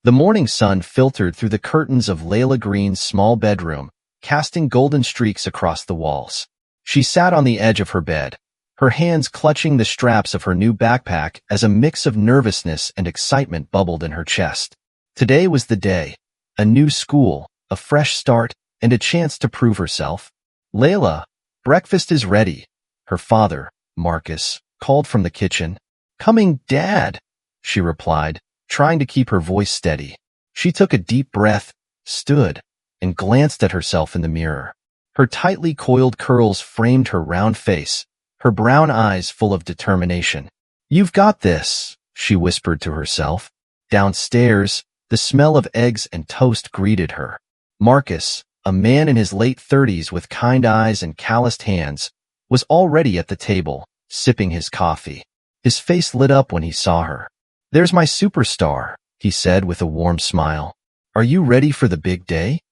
The morning sun filtered through the curtains of Layla Green's small bedroom, casting golden streaks across the walls. She sat on the edge of her bed, her hands clutching the straps of her new backpack as a mix of nervousness and excitement bubbled in her chest. Today was the day. A new school, a fresh start, and a chance to prove herself. "Layla, breakfast is ready," her father, Marcus, called from the kitchen. "Coming, Dad," she replied, trying to keep her voice steady. She took a deep breath, stood, and glanced at herself in the mirror. Her tightly coiled curls framed her round face, her brown eyes full of determination. "You've got this," she whispered to herself. Downstairs, the smell of eggs and toast greeted her. Marcus, a man in his late 30s with kind eyes and calloused hands, was already at the table, sipping his coffee. His face lit up when he saw her. "There's my superstar," he said with a warm smile. "Are you ready for the big day?"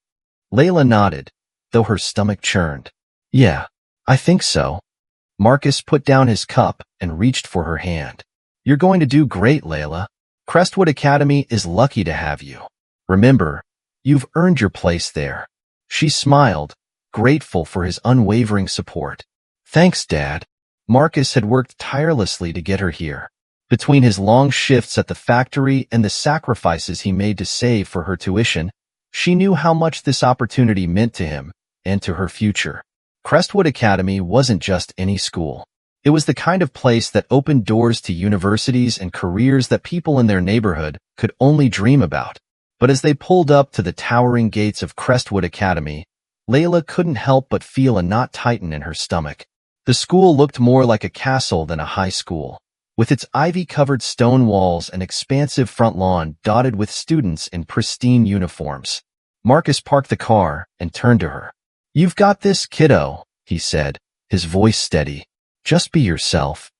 Layla nodded, though her stomach churned. "Yeah, I think so." Marcus put down his cup and reached for her hand. "You're going to do great, Layla. Crestwood Academy is lucky to have you. Remember, you've earned your place there." She smiled, grateful for his unwavering support. "Thanks, Dad." Marcus had worked tirelessly to get her here. Between his long shifts at the factory and the sacrifices he made to save for her tuition, she knew how much this opportunity meant to him and to her future. Crestwood Academy wasn't just any school. It was the kind of place that opened doors to universities and careers that people in their neighborhood could only dream about. But as they pulled up to the towering gates of Crestwood Academy, Layla couldn't help but feel a knot tighten in her stomach. The school looked more like a castle than a high school, with its ivy-covered stone walls and expansive front lawn dotted with students in pristine uniforms. Marcus parked the car and turned to her. "You've got this, kiddo," he said, his voice steady. "Just be yourself."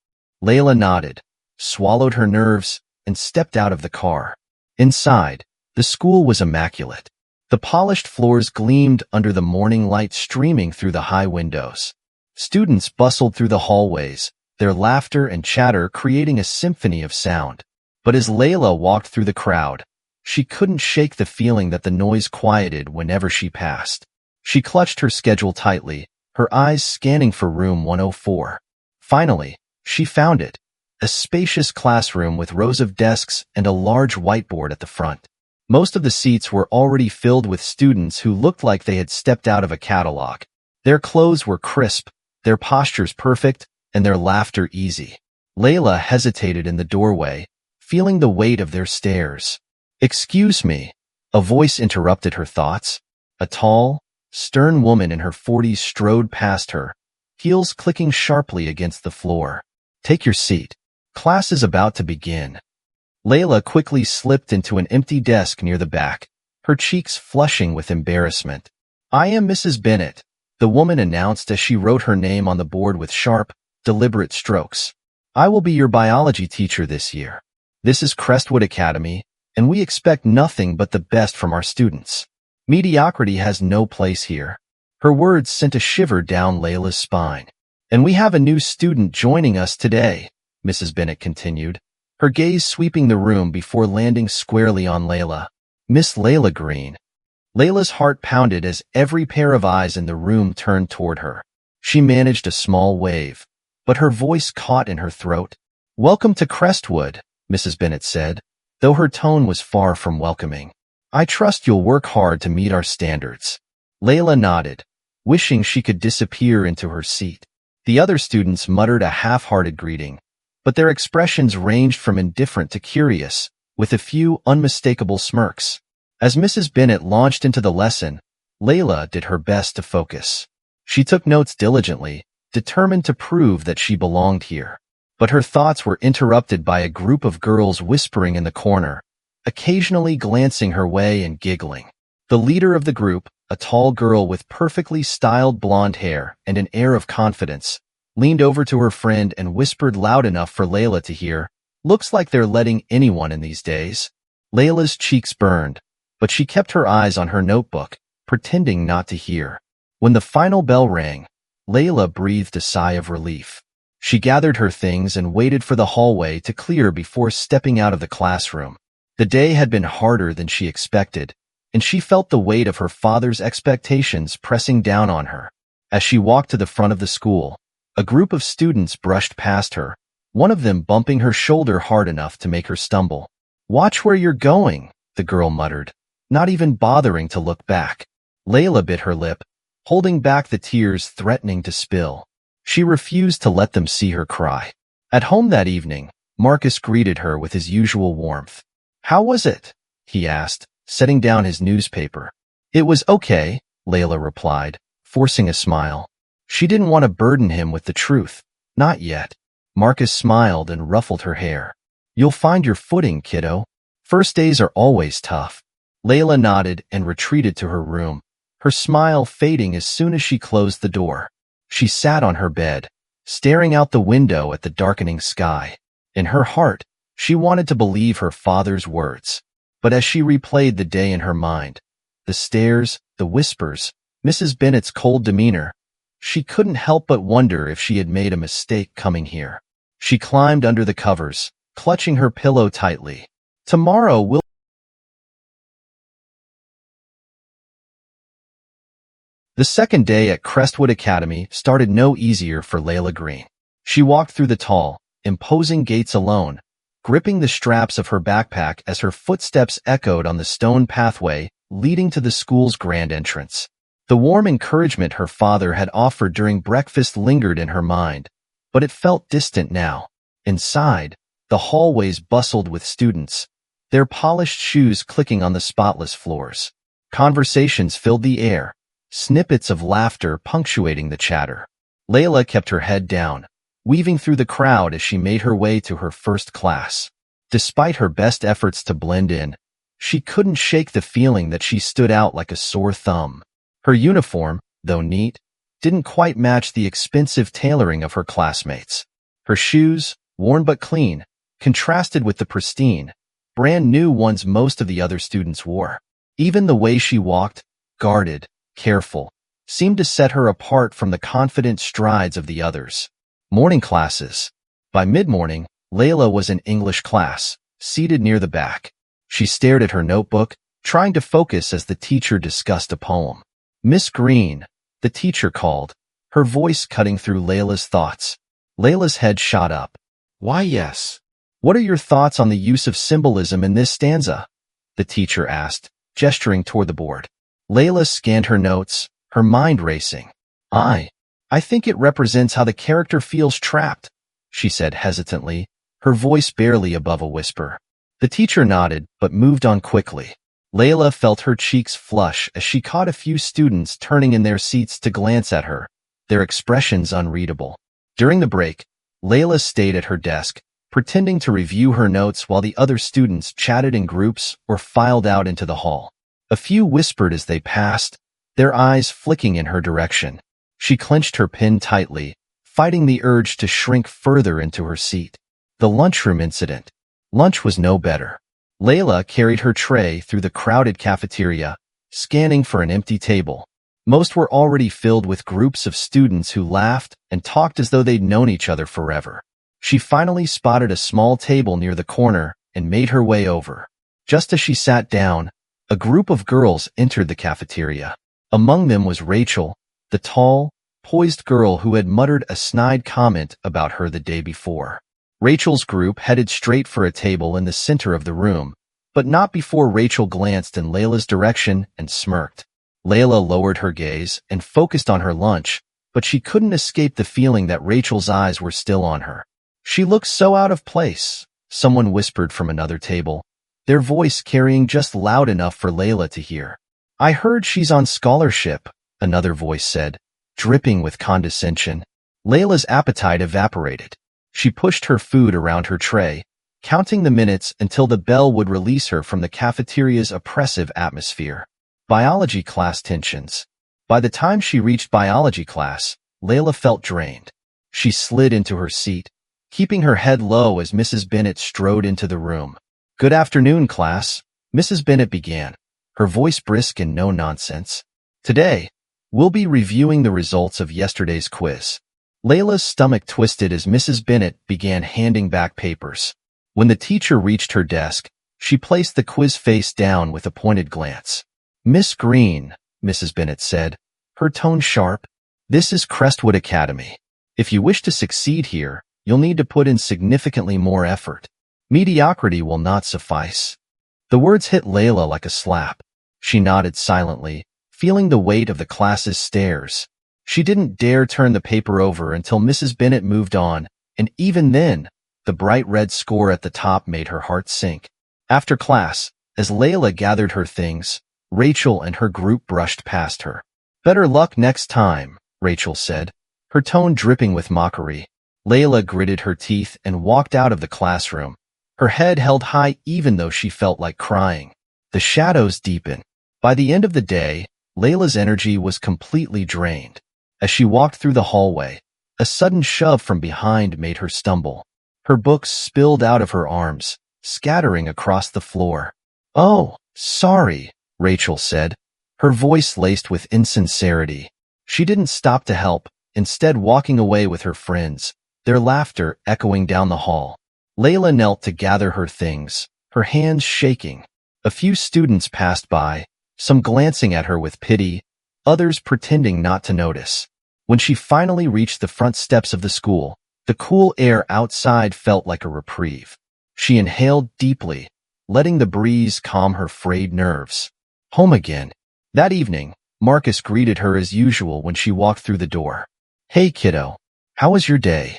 Layla nodded, swallowed her nerves, and stepped out of the car. Inside, the school was immaculate. The polished floors gleamed under the morning light streaming through the high windows. Students bustled through the hallways, their laughter and chatter creating a symphony of sound. But as Layla walked through the crowd, she couldn't shake the feeling that the noise quieted whenever she passed. She clutched her schedule tightly, her eyes scanning for room 104. Finally, she found it, a spacious classroom with rows of desks and a large whiteboard at the front. Most of the seats were already filled with students who looked like they had stepped out of a catalog. Their clothes were crisp, their postures perfect, and their laughter easy. Layla hesitated in the doorway, feeling the weight of their stares. "Excuse me," a voice interrupted her thoughts. A tall, stern woman in her 40s strode past her, heels clicking sharply against the floor. "Take your seat. Class is about to begin." Layla quickly slipped into an empty desk near the back, her cheeks flushing with embarrassment. "I am Mrs. Bennett," the woman announced as she wrote her name on the board with sharp, deliberate strokes. "I will be your biology teacher this year. This is Crestwood Academy, and we expect nothing but the best from our students. Mediocrity has no place here." Her words sent a shiver down Layla's spine. "And we have a new student joining us today," Mrs. Bennett continued, her gaze sweeping the room before landing squarely on Layla. "Miss Layla Green." Layla's heart pounded as every pair of eyes in the room turned toward her. She managed a small wave, but her voice caught in her throat. "Welcome to Crestwood," Mrs. Bennett said, though her tone was far from welcoming. "I trust you'll work hard to meet our standards." Layla nodded, wishing she could disappear into her seat. The other students muttered a half-hearted greeting, but their expressions ranged from indifferent to curious, with a few unmistakable smirks. As Mrs. Bennett launched into the lesson, Layla did her best to focus. She took notes diligently, determined to prove that she belonged here. But her thoughts were interrupted by a group of girls whispering in the corner, occasionally glancing her way and giggling. The leader of the group, a tall girl with perfectly styled blonde hair and an air of confidence, leaned over to her friend and whispered loud enough for Layla to hear, "Looks like they're letting anyone in these days." Layla's cheeks burned, but she kept her eyes on her notebook, pretending not to hear. When the final bell rang, Layla breathed a sigh of relief. She gathered her things and waited for the hallway to clear before stepping out of the classroom. The day had been harder than she expected, and she felt the weight of her father's expectations pressing down on her. As she walked to the front of the school, a group of students brushed past her, one of them bumping her shoulder hard enough to make her stumble. "Watch where you're going," the girl muttered, not even bothering to look back. Layla bit her lip, holding back the tears threatening to spill. She refused to let them see her cry. At home that evening, Marcus greeted her with his usual warmth. "How was it?" he asked, setting down his newspaper. "It was okay," Layla replied, forcing a smile. She didn't want to burden him with the truth. Not yet. Marcus smiled and ruffled her hair. "You'll find your footing, kiddo. First days are always tough." Layla nodded and retreated to her room, her smile fading as soon as she closed the door. She sat on her bed, staring out the window at the darkening sky. In her heart, she wanted to believe her father's words. But as she replayed the day in her mind, the stares, the whispers, Mrs. Bennet's cold demeanor, she couldn't help but wonder if she had made a mistake coming here. She climbed under the covers, clutching her pillow tightly. "Tomorrow will..." The second day at Crestwood Academy started no easier for Layla Green. She walked through the tall, imposing gates alone, gripping the straps of her backpack as her footsteps echoed on the stone pathway leading to the school's grand entrance. The warm encouragement her father had offered during breakfast lingered in her mind, but it felt distant now. Inside, the hallways bustled with students, their polished shoes clicking on the spotless floors. Conversations filled the air, snippets of laughter punctuating the chatter. Layla kept her head down, weaving through the crowd as she made her way to her first class. Despite her best efforts to blend in, she couldn't shake the feeling that she stood out like a sore thumb. Her uniform, though neat, didn't quite match the expensive tailoring of her classmates. Her shoes, worn but clean, contrasted with the pristine, brand-new ones most of the other students wore. Even the way she walked, guarded, careful, seemed to set her apart from the confident strides of the others. Morning classes. By mid-morning, Layla was in English class, seated near the back. She stared at her notebook, trying to focus as the teacher discussed a poem. "Miss Green," the teacher called, her voice cutting through Layla's thoughts. Layla's head shot up. "Why, yes. What are your thoughts on the use of symbolism in this stanza?" the teacher asked, gesturing toward the board. Layla scanned her notes, her mind racing. I think it represents how the character feels trapped," she said hesitantly, her voice barely above a whisper. The teacher nodded, but moved on quickly. Layla felt her cheeks flush as she caught a few students turning in their seats to glance at her, their expressions unreadable. During the break, Layla stayed at her desk, pretending to review her notes while the other students chatted in groups or filed out into the hall. A few whispered as they passed, their eyes flicking in her direction. She clenched her pen tightly, fighting the urge to shrink further into her seat. The lunchroom incident. Lunch was no better. Layla carried her tray through the crowded cafeteria, scanning for an empty table. Most were already filled with groups of students who laughed and talked as though they'd known each other forever. She finally spotted a small table near the corner and made her way over. Just as she sat down, a group of girls entered the cafeteria. Among them was Rachel, the tall, poised girl who had muttered a snide comment about her the day before. Rachel's group headed straight for a table in the center of the room, but not before Rachel glanced in Layla's direction and smirked. Layla lowered her gaze and focused on her lunch, but she couldn't escape the feeling that Rachel's eyes were still on her. "She looks so out of place," someone whispered from another table, their voice carrying just loud enough for Layla to hear. "I heard she's on scholarship," another voice said, dripping with condescension. Layla's appetite evaporated. She pushed her food around her tray, counting the minutes until the bell would release her from the cafeteria's oppressive atmosphere. Biology class tensions. By the time she reached biology class, Layla felt drained. She slid into her seat, keeping her head low as Mrs. Bennet strode into the room. "Good afternoon, class," Mrs. Bennet began, her voice brisk and no nonsense. "Today, we'll be reviewing the results of yesterday's quiz." Layla's stomach twisted as Mrs. Bennet began handing back papers. When the teacher reached her desk, She placed the quiz face down with a pointed glance. "Miss Green," Mrs. Bennet said, her tone sharp, "this is Crestwood Academy. If you wish to succeed here, you'll need to put in significantly more effort. Mediocrity will not suffice." The words hit Layla like a slap. She nodded silently, feeling the weight of the class's stares. She didn't dare turn the paper over until Mrs. Bennet moved on, and even then, the bright red score at the top made her heart sink. After class, as Layla gathered her things, Rachel and her group brushed past her. "Better luck next time," Rachel said, her tone dripping with mockery. Layla gritted her teeth and walked out of the classroom, her head held high even though she felt like crying. The shadows deepened. By the end of the day, Layla's energy was completely drained. As she walked through the hallway, a sudden shove from behind made her stumble. Her books spilled out of her arms, scattering across the floor. "Oh, sorry," Rachel said, her voice laced with insincerity. She didn't stop to help, instead walking away with her friends, their laughter echoing down the hall. Layla knelt to gather her things, her hands shaking. A few students passed by, some glancing at her with pity, others pretending not to notice. When she finally reached the front steps of the school, the cool air outside felt like a reprieve. She inhaled deeply, letting the breeze calm her frayed nerves. Home again. That evening, Marcus greeted her as usual when she walked through the door. "Hey, kiddo. How was your day?"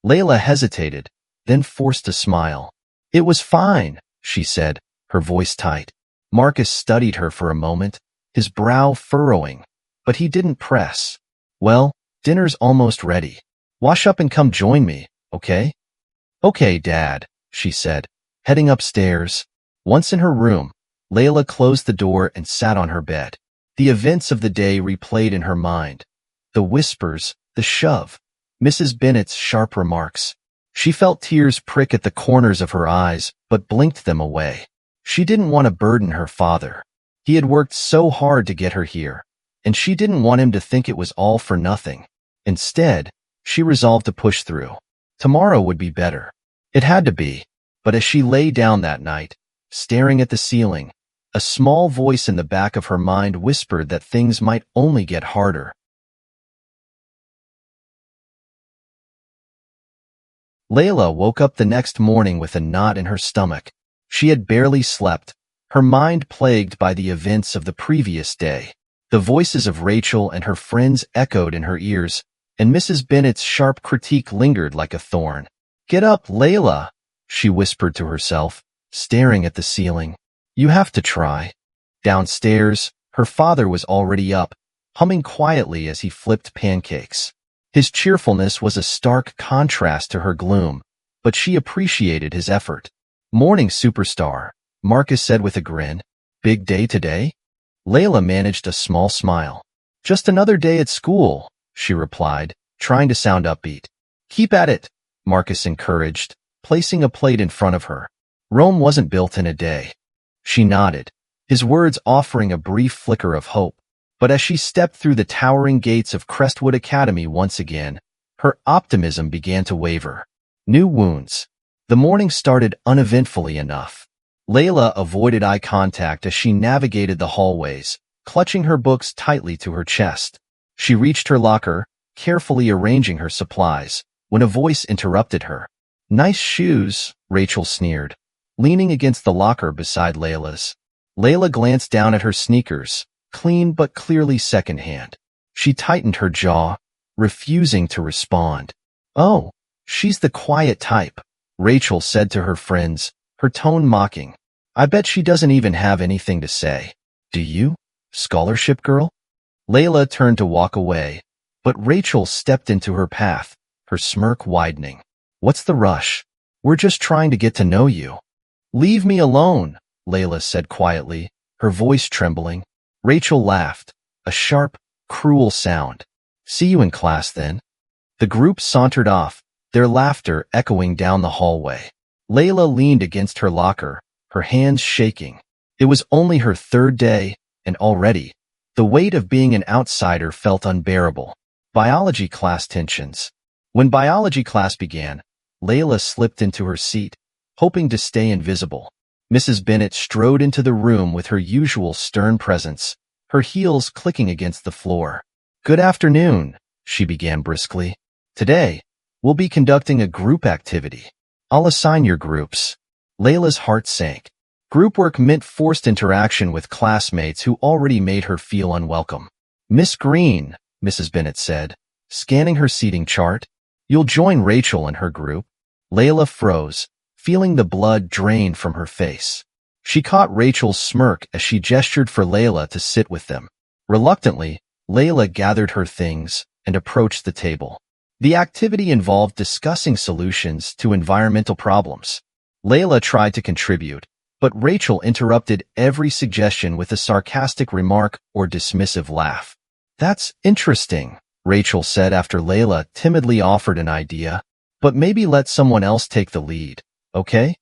Layla hesitated, then forced a smile. "It was fine," she said, her voice tight. Marcus studied her for a moment, his brow furrowing, but he didn't press. "Well, dinner's almost ready. Wash up and come join me, okay?" "Okay, Dad," she said, heading upstairs. Once in her room, Layla closed the door and sat on her bed. The events of the day replayed in her mind. The whispers, the shove, Mrs. Bennet's sharp remarks. She felt tears prick at the corners of her eyes, but blinked them away. She didn't want to burden her father. He had worked so hard to get her here, and she didn't want him to think it was all for nothing. Instead, she resolved to push through. Tomorrow would be better. It had to be. But as she lay down that night, staring at the ceiling, a small voice in the back of her mind whispered that things might only get harder. Layla woke up the next morning with a knot in her stomach. She had barely slept, her mind plagued by the events of the previous day. The voices of Rachel and her friends echoed in her ears, and Mrs. Bennet's sharp critique lingered like a thorn. "Get up, Layla," she whispered to herself, staring at the ceiling. "You have to try." Downstairs, her father was already up, humming quietly as he flipped pancakes. His cheerfulness was a stark contrast to her gloom, but she appreciated his effort. "Morning, superstar," Marcus said with a grin. "Big day today?" Layla managed a small smile. "Just another day at school," she replied, trying to sound upbeat. "Keep at it," Marcus encouraged, placing a plate in front of her. "Rome wasn't built in a day." She nodded, his words offering a brief flicker of hope. But as she stepped through the towering gates of Crestwood Academy once again, her optimism began to waver. New wounds. The morning started uneventfully enough. Layla avoided eye contact as she navigated the hallways, clutching her books tightly to her chest. She reached her locker, carefully arranging her supplies, when a voice interrupted her. "Nice shoes," Rachel sneered, leaning against the locker beside Layla's. Layla glanced down at her sneakers, clean but clearly secondhand. She tightened her jaw, refusing to respond. "Oh, she's the quiet type," Rachel said to her friends, her tone mocking. "I bet she doesn't even have anything to say. Do you, scholarship girl?" Layla turned to walk away, but Rachel stepped into her path, her smirk widening. "What's the rush? We're just trying to get to know you." "Leave me alone," Layla said quietly, her voice trembling. Rachel laughed, a sharp, cruel sound. "See you in class then." The group sauntered off, their laughter echoing down the hallway. Layla leaned against her locker, her hands shaking. It was only her third day, and already, the weight of being an outsider felt unbearable. Biology class tensions. When biology class began, Layla slipped into her seat, hoping to stay invisible. Mrs. Bennet strode into the room with her usual stern presence, her heels clicking against the floor. "Good afternoon," she began briskly. "Today, we'll be conducting a group activity. I'll assign your groups." Layla's heart sank. Group work meant forced interaction with classmates who already made her feel unwelcome. "Miss Green," Mrs. Bennet said, scanning her seating chart, "you'll join Rachel and her group." Layla froze, feeling the blood drain from her face. She caught Rachel's smirk as she gestured for Layla to sit with them. Reluctantly, Layla gathered her things and approached the table. The activity involved discussing solutions to environmental problems. Layla tried to contribute, but Rachel interrupted every suggestion with a sarcastic remark or dismissive laugh. "That's interesting," Rachel said after Layla timidly offered an idea, "but maybe let someone else take the lead, okay?"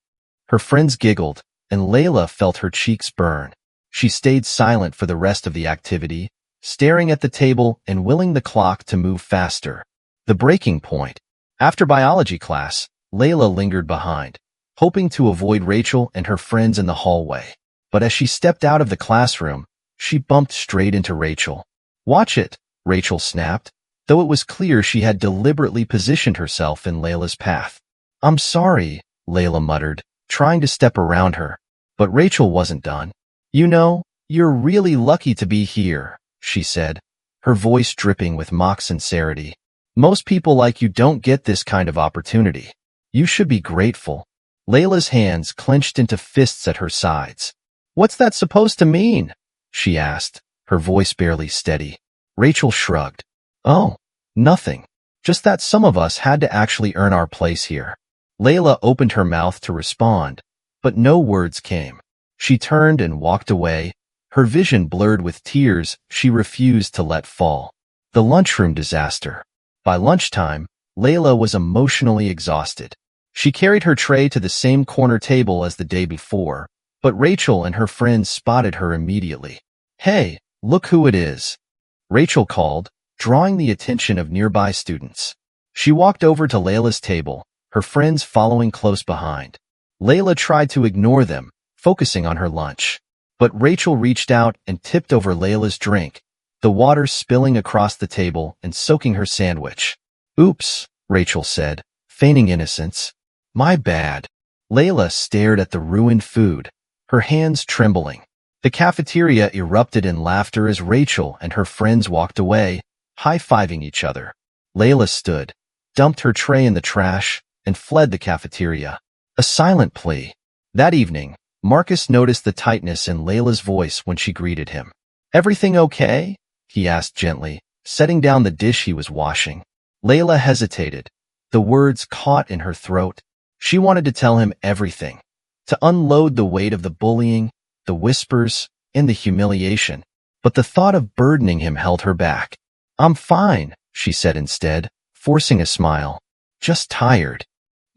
Her friends giggled, and Layla felt her cheeks burn. She stayed silent for the rest of the activity, staring at the table and willing the clock to move faster. The breaking point. After biology class, Layla lingered behind, hoping to avoid Rachel and her friends in the hallway. But as she stepped out of the classroom, she bumped straight into Rachel. "Watch it," Rachel snapped, though it was clear she had deliberately positioned herself in Layla's path. "I'm sorry," Layla muttered, trying to step around her. But Rachel wasn't done. "You know, you're really lucky to be here," she said, her voice dripping with mock sincerity. "Most people like you don't get this kind of opportunity. You should be grateful." Layla's hands clenched into fists at her sides. "What's that supposed to mean?" she asked, her voice barely steady. Rachel shrugged. "Oh, nothing. Just that some of us had to actually earn our place here." Layla opened her mouth to respond, but no words came. She turned and walked away, her vision blurred with tears she refused to let fall. The lunchroom disaster. By lunchtime, Layla was emotionally exhausted. She carried her tray to the same corner table as the day before, but Rachel and her friends spotted her immediately. "Hey, look who it is," Rachel called, drawing the attention of nearby students. She walked over to Layla's table, her friends following close behind. Layla tried to ignore them, focusing on her lunch. But Rachel reached out and tipped over Layla's drink, the water spilling across the table and soaking her sandwich. "Oops," Rachel said, feigning innocence. "My bad." Layla stared at the ruined food, her hands trembling. The cafeteria erupted in laughter as Rachel and her friends walked away, high-fiving each other. Layla stood, dumped her tray in the trash, and fled the cafeteria. A silent plea. That evening, Marcus noticed the tightness in Layla's voice when she greeted him. "Everything okay?" he asked gently, setting down the dish he was washing. Layla hesitated, the words caught in her throat. She wanted to tell him everything, to unload the weight of the bullying, the whispers, and the humiliation. But the thought of burdening him held her back. "I'm fine," she said instead, forcing a smile. "Just tired."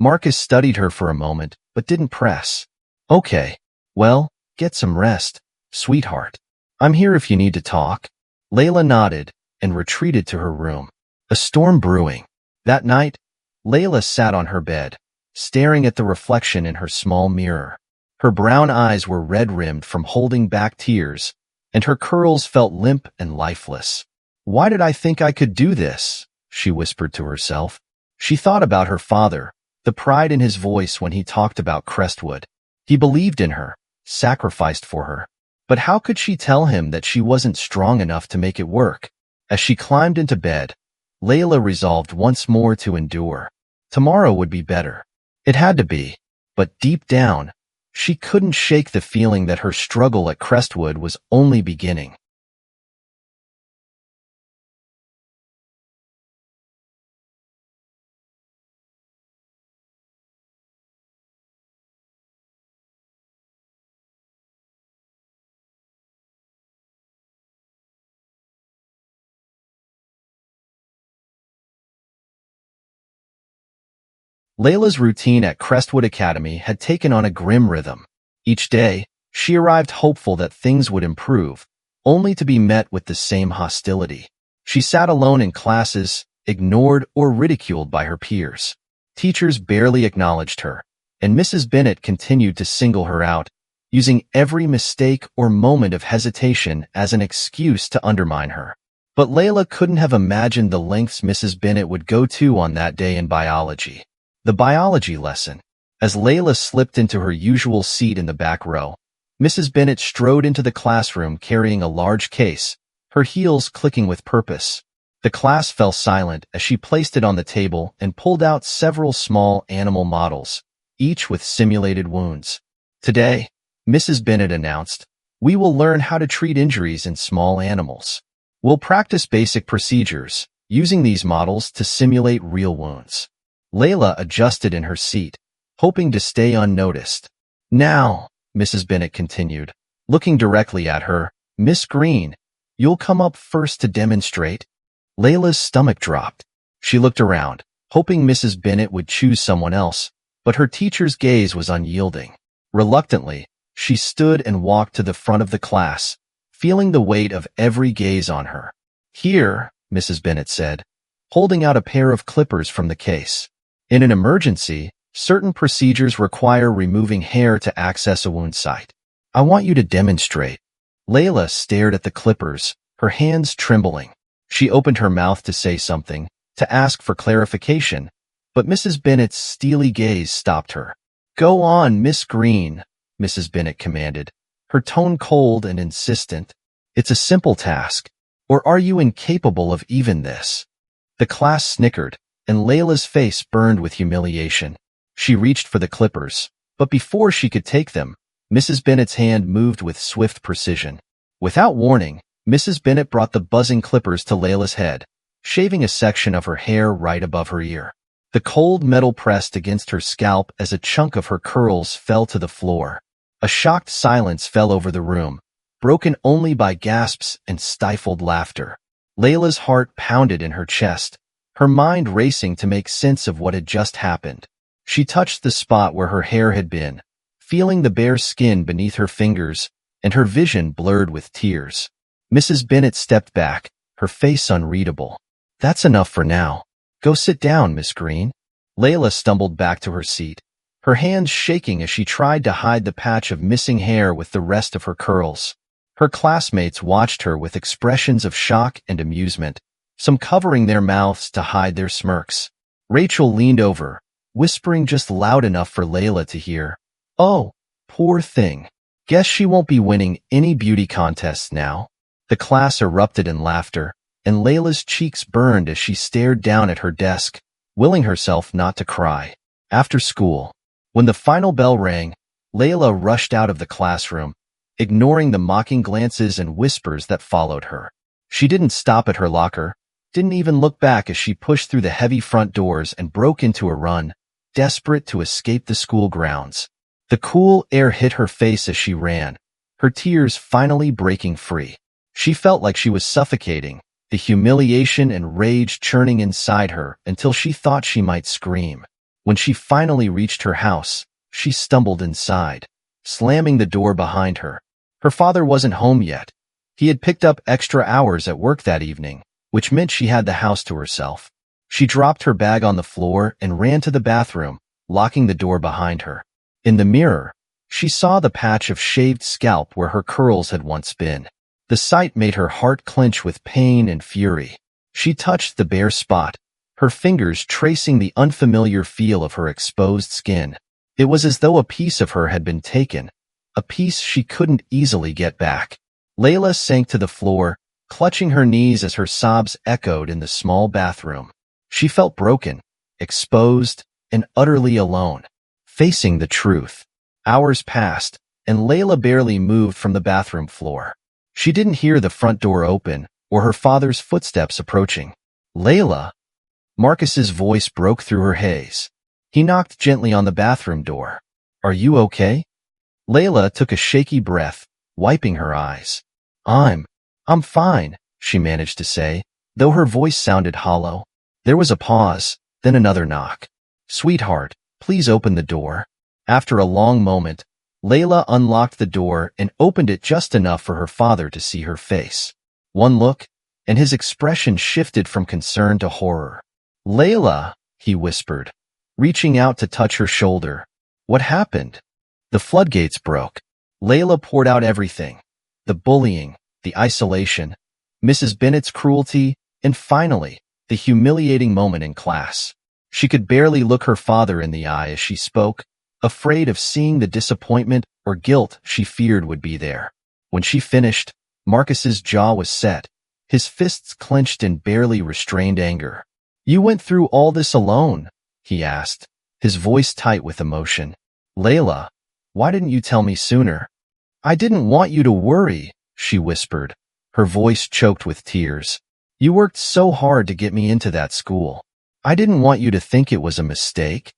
Marcus studied her for a moment, but didn't press. "Okay, well, get some rest, sweetheart. I'm here if you need to talk." Layla nodded and retreated to her room. A storm brewing. That night, Layla sat on her bed, staring at the reflection in her small mirror. Her brown eyes were red-rimmed from holding back tears, and her curls felt limp and lifeless. "Why did I think I could do this?" she whispered to herself. She thought about her father, the pride in his voice when he talked about Crestwood. He believed in her, sacrificed for her. But how could she tell him that she wasn't strong enough to make it work? As she climbed into bed, Layla resolved once more to endure. Tomorrow would be better. It had to be. But deep down, she couldn't shake the feeling that her struggle at Crestwood was only beginning. Layla's routine at Crestwood Academy had taken on a grim rhythm. Each day, she arrived hopeful that things would improve, only to be met with the same hostility. She sat alone in classes, ignored or ridiculed by her peers. Teachers barely acknowledged her, and Mrs. Bennet continued to single her out, using every mistake or moment of hesitation as an excuse to undermine her. But Layla couldn't have imagined the lengths Mrs. Bennet would go to on that day in biology. The biology lesson. As Layla slipped into her usual seat in the back row, Mrs. Bennet strode into the classroom carrying a large case, her heels clicking with purpose. The class fell silent as she placed it on the table and pulled out several small animal models, each with simulated wounds. Today, Mrs. Bennet announced, we will learn how to treat injuries in small animals. We'll practice basic procedures, using these models to simulate real wounds. Layla adjusted in her seat, hoping to stay unnoticed. Now, Mrs. Bennet continued, looking directly at her, Miss Green, you'll come up first to demonstrate? Layla's stomach dropped. She looked around, hoping Mrs. Bennet would choose someone else, but her teacher's gaze was unyielding. Reluctantly, she stood and walked to the front of the class, feeling the weight of every gaze on her. Here, Mrs. Bennet said, holding out a pair of clippers from the case. In an emergency, certain procedures require removing hair to access a wound site. I want you to demonstrate. Layla stared at the clippers, her hands trembling. She opened her mouth to say something, to ask for clarification, but Mrs. Bennet's steely gaze stopped her. Go on, Miss Green, Mrs. Bennet commanded, her tone cold and insistent. It's a simple task. Or are you incapable of even this? The class snickered, and Layla's face burned with humiliation. She reached for the clippers, but before she could take them, Mrs. Bennet's hand moved with swift precision. Without warning, Mrs. Bennet brought the buzzing clippers to Layla's head, shaving a section of her hair right above her ear. The cold metal pressed against her scalp as a chunk of her curls fell to the floor. A shocked silence fell over the room, broken only by gasps and stifled laughter. Layla's heart pounded in her chest, her mind racing to make sense of what had just happened. She touched the spot where her hair had been, feeling the bare skin beneath her fingers, and her vision blurred with tears. Mrs. Bennet stepped back, her face unreadable. That's enough for now. Go sit down, Miss Green. Layla stumbled back to her seat, her hands shaking as she tried to hide the patch of missing hair with the rest of her curls. Her classmates watched her with expressions of shock and amusement, some covering their mouths to hide their smirks. Rachel leaned over, whispering just loud enough for Layla to hear. Oh, poor thing. Guess she won't be winning any beauty contests now. The class erupted in laughter, and Layla's cheeks burned as she stared down at her desk, willing herself not to cry. After school, when the final bell rang, Layla rushed out of the classroom, ignoring the mocking glances and whispers that followed her. She didn't stop at her locker, didn't even look back as she pushed through the heavy front doors and broke into a run, desperate to escape the school grounds. The cool air hit her face as she ran, her tears finally breaking free. She felt like she was suffocating, the humiliation and rage churning inside her until she thought she might scream. When she finally reached her house, she stumbled inside, slamming the door behind her. Her father wasn't home yet. He had picked up extra hours at work that evening, which meant she had the house to herself. She dropped her bag on the floor and ran to the bathroom, locking the door behind her. In the mirror, she saw the patch of shaved scalp where her curls had once been. The sight made her heart clench with pain and fury. She touched the bare spot, her fingers tracing the unfamiliar feel of her exposed skin. It was as though a piece of her had been taken, a piece she couldn't easily get back. Layla sank to the floor, clutching her knees as her sobs echoed in the small bathroom. She felt broken, exposed, and utterly alone, facing the truth. Hours passed, and Layla barely moved from the bathroom floor. She didn't hear the front door open or her father's footsteps approaching. Layla? Marcus's voice broke through her haze. He knocked gently on the bathroom door. Are you okay? Layla took a shaky breath, wiping her eyes. I'm fine, she managed to say, though her voice sounded hollow. There was a pause, then another knock. Sweetheart, please open the door. After a long moment, Layla unlocked the door and opened it just enough for her father to see her face. One look, and his expression shifted from concern to horror. Layla, he whispered, reaching out to touch her shoulder. What happened? The floodgates broke. Layla poured out everything. The bullying, the isolation, Mrs. Bennett's cruelty, and finally, the humiliating moment in class. She could barely look her father in the eye as she spoke, afraid of seeing the disappointment or guilt she feared would be there. When she finished, Marcus's jaw was set, his fists clenched in barely restrained anger. "You went through all this alone?" he asked, his voice tight with emotion. "Layla, why didn't you tell me sooner?" "I didn't want you to worry," she whispered, her voice choked with tears. "You worked so hard to get me into that school. I didn't want you to think it was a mistake."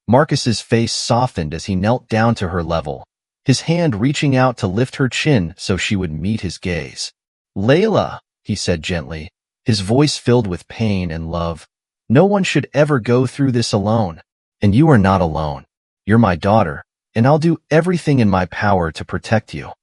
Marcus's face softened as he knelt down to her level, his hand reaching out to lift her chin so she would meet his gaze. "Layla," he said gently, his voice filled with pain and love, "no one should ever go through this alone. And you are not alone. You're my daughter, and I'll do everything in my power to protect you."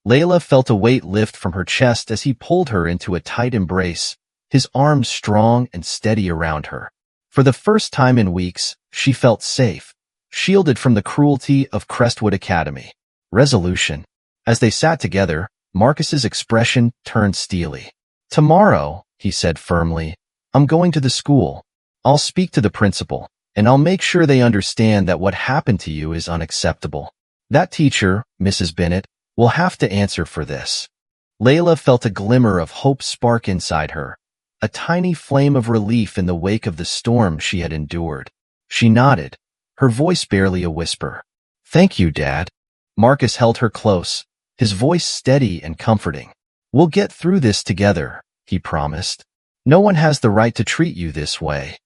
Layla felt a weight lift from her chest as he pulled her into a tight embrace, his arms strong and steady around her. For the first time in weeks, she felt safe, shielded from the cruelty of Crestwood Academy. Resolution. As they sat together, Marcus's expression turned steely. "Tomorrow," he said firmly, "I'm going to the school. I'll speak to the principal, and I'll make sure they understand that what happened to you is unacceptable. That teacher, Mrs. Bennett, will have to answer for this." Layla felt a glimmer of hope spark inside her, a tiny flame of relief in the wake of the storm she had endured. She nodded, her voice barely a whisper. "Thank you, Dad." Marcus held her close, his voice steady and comforting. "We'll get through this together," he promised. "No one has the right to treat you this way."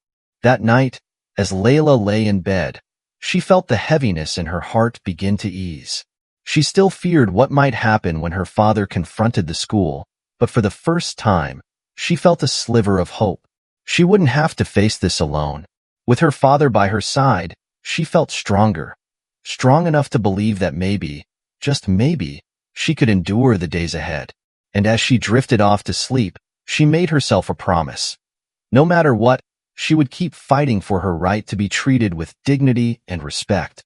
That night, as Layla lay in bed, she felt the heaviness in her heart begin to ease. She still feared what might happen when her father confronted the school, but for the first time, she felt a sliver of hope. She wouldn't have to face this alone. With her father by her side, she felt stronger, strong enough to believe that maybe, just maybe, she could endure the days ahead. And as she drifted off to sleep, she made herself a promise. No matter what, she would keep fighting for her right to be treated with dignity and respect.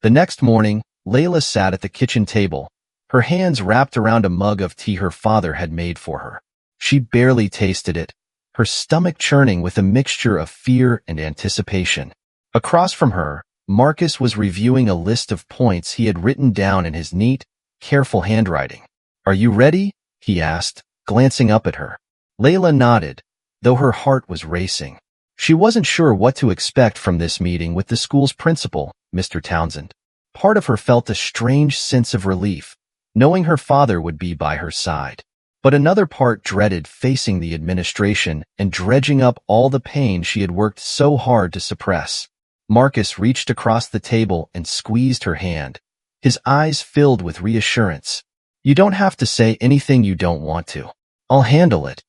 The next morning, Layla sat at the kitchen table, her hands wrapped around a mug of tea her father had made for her. She barely tasted it, her stomach churning with a mixture of fear and anticipation. Across from her, Marcus was reviewing a list of points he had written down in his neat, careful handwriting. "Are you ready?" he asked, glancing up at her. Layla nodded, though her heart was racing. She wasn't sure what to expect from this meeting with the school's principal, Mr. Townsend. Part of her felt a strange sense of relief, knowing her father would be by her side. But another part dreaded facing the administration and dredging up all the pain she had worked so hard to suppress. Marcus reached across the table and squeezed her hand, his eyes filled with reassurance. "You don't have to say anything you don't want to. I'll handle it."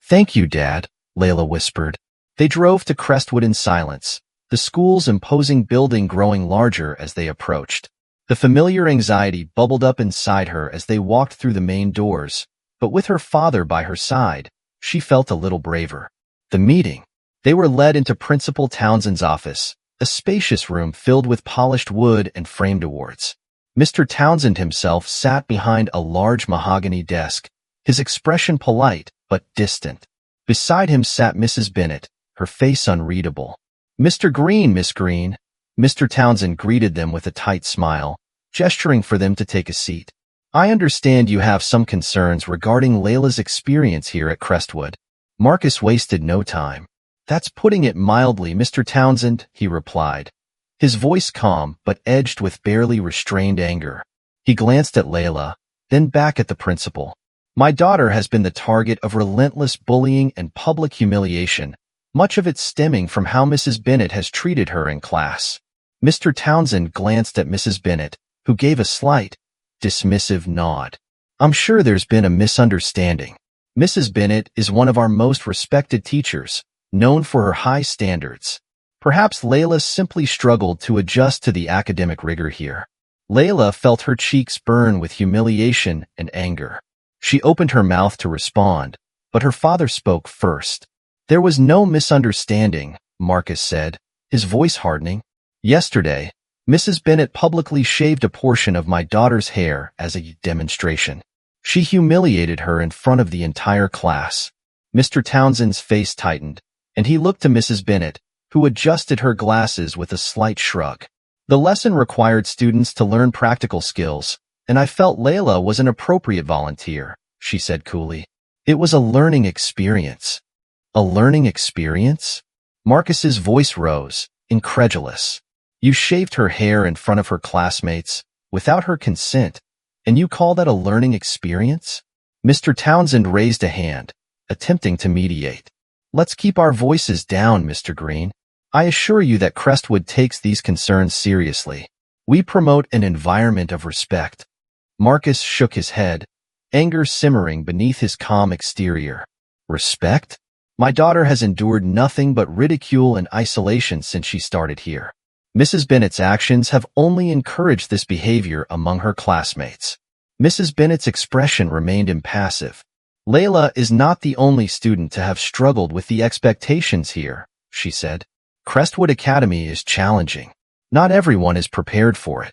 "Thank you, Dad," Layla whispered. They drove to Crestwood in silence, the school's imposing building growing larger as they approached. The familiar anxiety bubbled up inside her as they walked through the main doors, but with her father by her side, she felt a little braver. The meeting. They were led into Principal Townsend's office, a spacious room filled with polished wood and framed awards. Mr. Townsend himself sat behind a large mahogany desk, his expression polite but distant. Beside him sat Mrs. Bennett, her face unreadable. "Mr. Green, Miss Green." Mr. Townsend greeted them with a tight smile, gesturing for them to take a seat. "I understand you have some concerns regarding Layla's experience here at Crestwood." Marcus wasted no time. "That's putting it mildly, Mr. Townsend," he replied, his voice calm but edged with barely restrained anger. He glanced at Layla, then back at the principal. "My daughter has been the target of relentless bullying and public humiliation, much of it stemming from how Mrs. Bennett has treated her in class." Mr. Townsend glanced at Mrs. Bennett, who gave a slight, dismissive nod. "I'm sure there's been a misunderstanding. Mrs. Bennett is one of our most respected teachers, known for her high standards. Perhaps Layla simply struggled to adjust to the academic rigor here." Layla felt her cheeks burn with humiliation and anger. She opened her mouth to respond, but her father spoke first. "There was no misunderstanding," Marcus said, his voice hardening. "Yesterday, Mrs. Bennet publicly shaved a portion of my daughter's hair as a demonstration. She humiliated her in front of the entire class." Mr. Townsend's face tightened, and he looked to Mrs. Bennet, who adjusted her glasses with a slight shrug. "The lesson required students to learn practical skills, and I felt Layla was an appropriate volunteer," she said coolly. "It was a learning experience." "A learning experience?" Marcus's voice rose, incredulous. "You shaved her hair in front of her classmates, without her consent, and you call that a learning experience?" Mr. Townsend raised a hand, attempting to mediate. "Let's keep our voices down, Mr. Green. I assure you that Crestwood takes these concerns seriously. We promote an environment of respect." Marcus shook his head, anger simmering beneath his calm exterior. "Respect? My daughter has endured nothing but ridicule and isolation since she started here. Mrs. Bennet's actions have only encouraged this behavior among her classmates." Mrs. Bennet's expression remained impassive. "Layla is not the only student to have struggled with the expectations here," she said. "Crestwood Academy is challenging. Not everyone is prepared for it."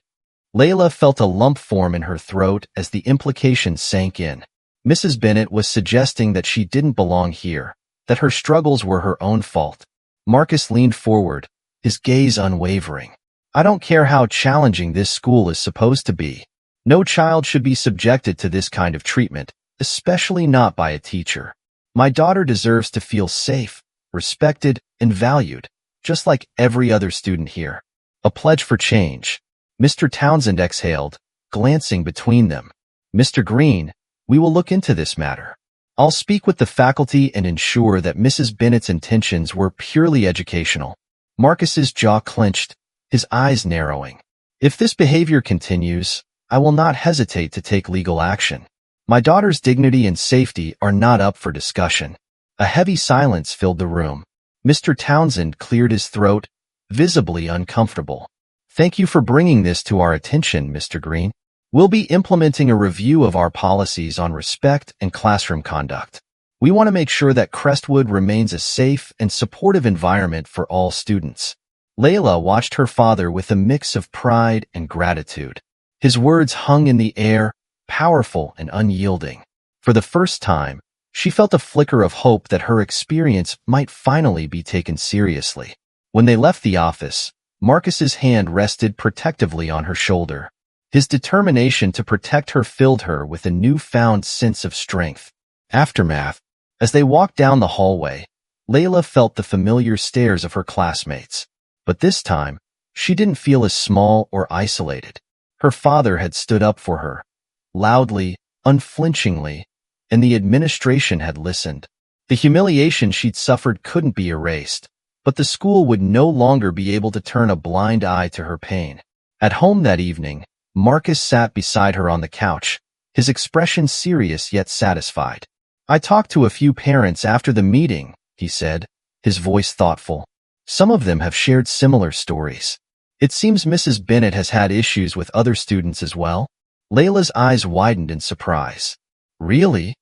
Layla felt a lump form in her throat as the implications sank in. Mrs. Bennet was suggesting that she didn't belong here, that her struggles were her own fault. Marcus leaned forward, his gaze unwavering. "I don't care how challenging this school is supposed to be. No child should be subjected to this kind of treatment, especially not by a teacher. My daughter deserves to feel safe, respected, and valued, just like every other student here." "A pledge for change." Mr. Townsend exhaled, glancing between them. "Mr. Green, we will look into this matter. I'll speak with the faculty and ensure that Mrs. Bennet's intentions were purely educational." Marcus's jaw clenched, his eyes narrowing. "If this behavior continues, I will not hesitate to take legal action. My daughter's dignity and safety are not up for discussion." A heavy silence filled the room. Mr. Townsend cleared his throat, visibly uncomfortable. "Thank you for bringing this to our attention, Mr. Green. We'll be implementing a review of our policies on respect and classroom conduct. We want to make sure that Crestwood remains a safe and supportive environment for all students." Layla watched her father with a mix of pride and gratitude. His words hung in the air, powerful and unyielding. For the first time, she felt a flicker of hope that her experience might finally be taken seriously. When they left the office, Marcus's hand rested protectively on her shoulder. His determination to protect her filled her with a newfound sense of strength. Aftermath. As they walked down the hallway, Layla felt the familiar stares of her classmates. But this time, she didn't feel as small or isolated. Her father had stood up for her, loudly, unflinchingly, and the administration had listened. The humiliation she'd suffered couldn't be erased, but the school would no longer be able to turn a blind eye to her pain. At home that evening, Marcus sat beside her on the couch, his expression serious yet satisfied. "I talked to a few parents after the meeting," he said, his voice thoughtful. "Some of them have shared similar stories. It seems Mrs. Bennet has had issues with other students as well." Layla's eyes widened in surprise. "Really?"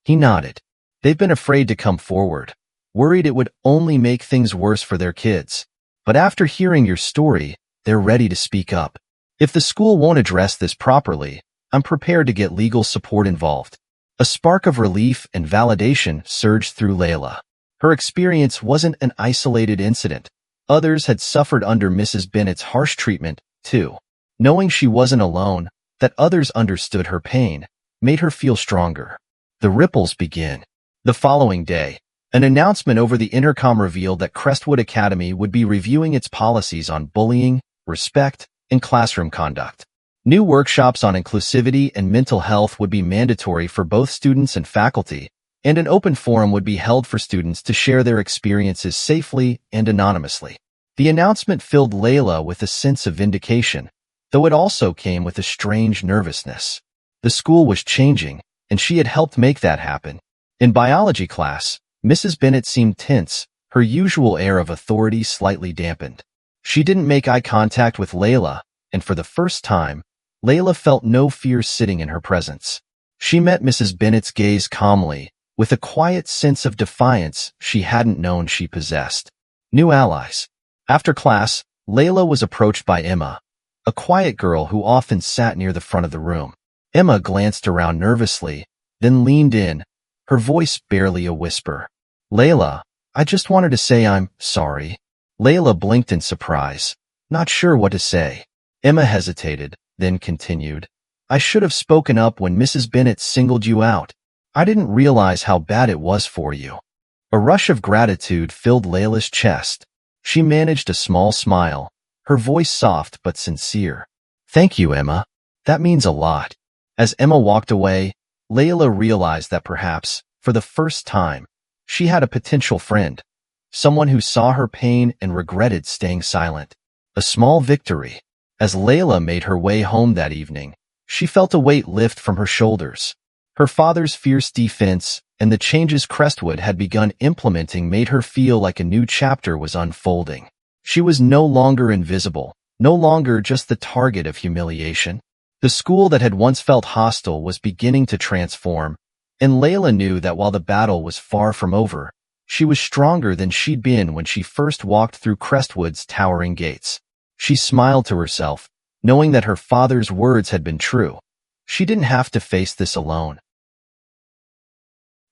He nodded. "They've been afraid to come forward, worried it would only make things worse for their kids. But after hearing your story, they're ready to speak up. If the school won't address this properly, I'm prepared to get legal support involved." A spark of relief and validation surged through Layla. Her experience wasn't an isolated incident. Others had suffered under Mrs. Bennet's harsh treatment, too. Knowing she wasn't alone, that others understood her pain, made her feel stronger. The ripples began. The following day, an announcement over the intercom revealed that Crestwood Academy would be reviewing its policies on bullying, respect, and classroom conduct. New workshops on inclusivity and mental health would be mandatory for both students and faculty, and an open forum would be held for students to share their experiences safely and anonymously. The announcement filled Layla with a sense of vindication, though it also came with a strange nervousness. The school was changing, and she had helped make that happen. In biology class, Mrs. Bennet seemed tense, her usual air of authority slightly dampened. She didn't make eye contact with Layla, and for the first time, Layla felt no fear sitting in her presence. She met Mrs. Bennet's gaze calmly, with a quiet sense of defiance she hadn't known she possessed. New allies. After class, Layla was approached by Emma, a quiet girl who often sat near the front of the room. Emma glanced around nervously, then leaned in, her voice barely a whisper. Layla, I just wanted to say I'm sorry. Layla blinked in surprise, not sure what to say. Emma hesitated, then continued. I should have spoken up when Mrs. Bennet singled you out. I didn't realize how bad it was for you. A rush of gratitude filled Layla's chest. She managed a small smile, her voice soft but sincere. Thank you, Emma. That means a lot. As Emma walked away, Layla realized that perhaps, for the first time, she had a potential friend, someone who saw her pain and regretted staying silent. A small victory. As Layla made her way home that evening, she felt a weight lift from her shoulders. Her father's fierce defense and the changes Crestwood had begun implementing made her feel like a new chapter was unfolding. She was no longer invisible, no longer just the target of humiliation. The school that had once felt hostile was beginning to transform, and Layla knew that while the battle was far from over, she was stronger than she'd been when she first walked through Crestwood's towering gates. She smiled to herself, knowing that her father's words had been true. She didn't have to face this alone.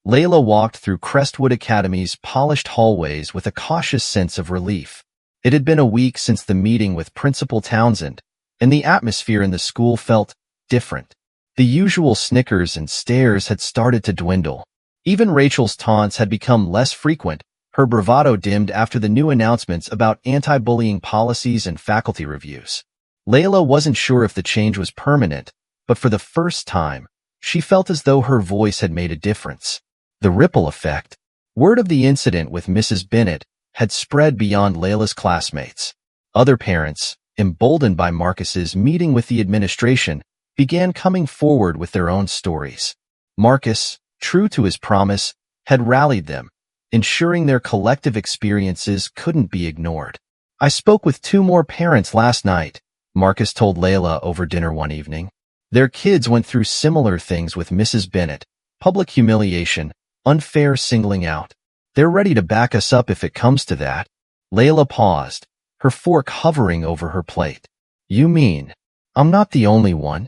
Layla walked through Crestwood Academy's polished hallways with a cautious sense of relief. It had been a week since the meeting with Principal Townsend, and the atmosphere in the school felt different. The usual snickers and stares had started to dwindle. Even Rachel's taunts had become less frequent, her bravado dimmed after the new announcements about anti-bullying policies and faculty reviews. Layla wasn't sure if the change was permanent, but for the first time, she felt as though her voice had made a difference. The ripple effect. Word of the incident with Mrs. Bennet had spread beyond Layla's classmates. Other parents, emboldened by Marcus's meeting with the administration, began coming forward with their own stories. Marcus, true to his promise, had rallied them, ensuring their collective experiences couldn't be ignored. I spoke with 2 more parents last night, Marcus told Layla over dinner one evening. Their kids went through similar things with Mrs. Bennet, public humiliation, unfair singling out. They're ready to back us up if it comes to that. Layla paused, her fork hovering over her plate. You mean, I'm not the only one?